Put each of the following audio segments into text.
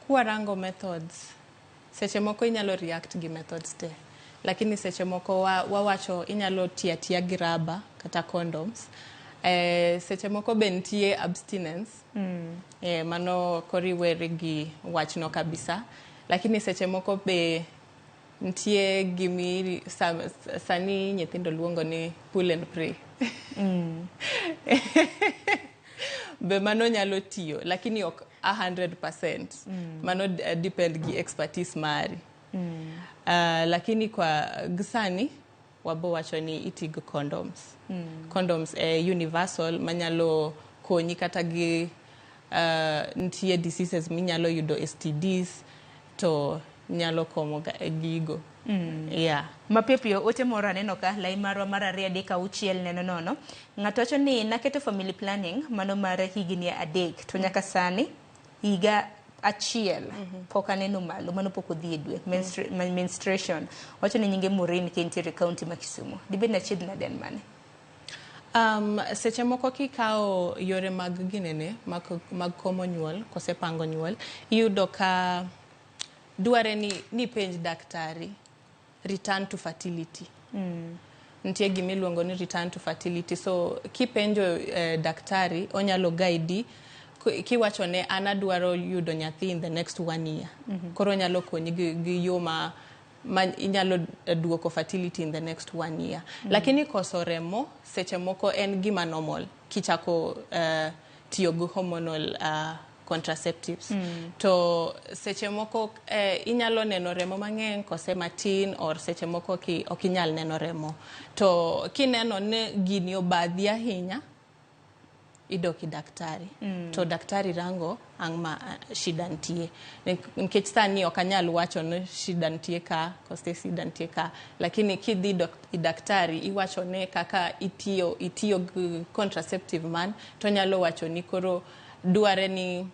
Kuarango methods, seche moko inyalo react gi methods te. Lakini seche moko wawacho inyalo tia gi raba kata condoms. Seche moko be nitie abstinence. Mano koriwere gi wachno kabisa. Lakini seche moko be nitie gimi sani nyithindo luongo ni pull and pray. Be mano nyalo tiyo, lakini ok 100%. Mano depend gi expertise mari. Lakini kwa gisani, wabo wacho ni itigo condoms. Condoms universal, manyalo konyi kata gi nitie diseases minyalo yudo STDs, to nyalo komo gigo. Yeah. Mapipio ote mora neno ka lai marwa mar 3-6 neno nono. Ng'ato wacho ni naketo family planning mano mar higni 3 to nyaka sani higa achiel pok aneno malo, mano pok odhi e dwe. Menstruation wacho ni nyinge Morin kentiere county ma Kisumu. Dibed na chied na den mane? Seche moko kikao yore mag ginene mag komo nyuol, kosepango nyuol, iyudo ka duare ni penj daktari return to fertility. Nitie gimiluongo ni return to fertility. So kipenjo daktari onyalo guide kiwachone an adwaro yudo nyathi in the next 1 year. Koro nyalo konyi gi yo ma inyalo duoko fertility in the next 1 year. Lakini koso remo seche moko en gima normal kichako tiyo gi hormonal contraceptives. To seche moko inyalo neno remo mang'eny kose matin, or seche moko ok inyal neno remo. To kineno ne gini obadhi ahinya, idoki daktari. To daktari rango ang' ma shida nitie. Nikech sani ok anyal wacho ni shida nitie ka, kose shida nitie ka. Lakini kidhi daktari iwachone kaka itiyo gi contraceptive man, to nyalo wacho ni koro duare ni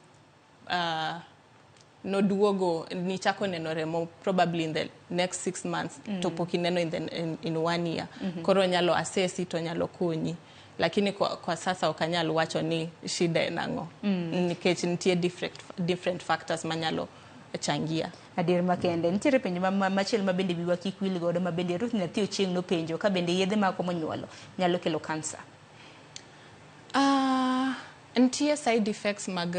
no duogo ni chako neno remo probably in the next 6 months to pok ineno in 1 year. Koro nyalo assessi to nyalo konyi. Lakini kwa sasa okanyal wacho ni shida enang'o. Nikech nitie different factors manyalo changia. Adier makende. Nitiere penjo machiel ma bende biwa kik wil godo, ma bende Ruth Nyathi Ochieng' no penjo ka bende yedhe ma komo nyuolo nyalo kelo kansa. Nitie side effects mag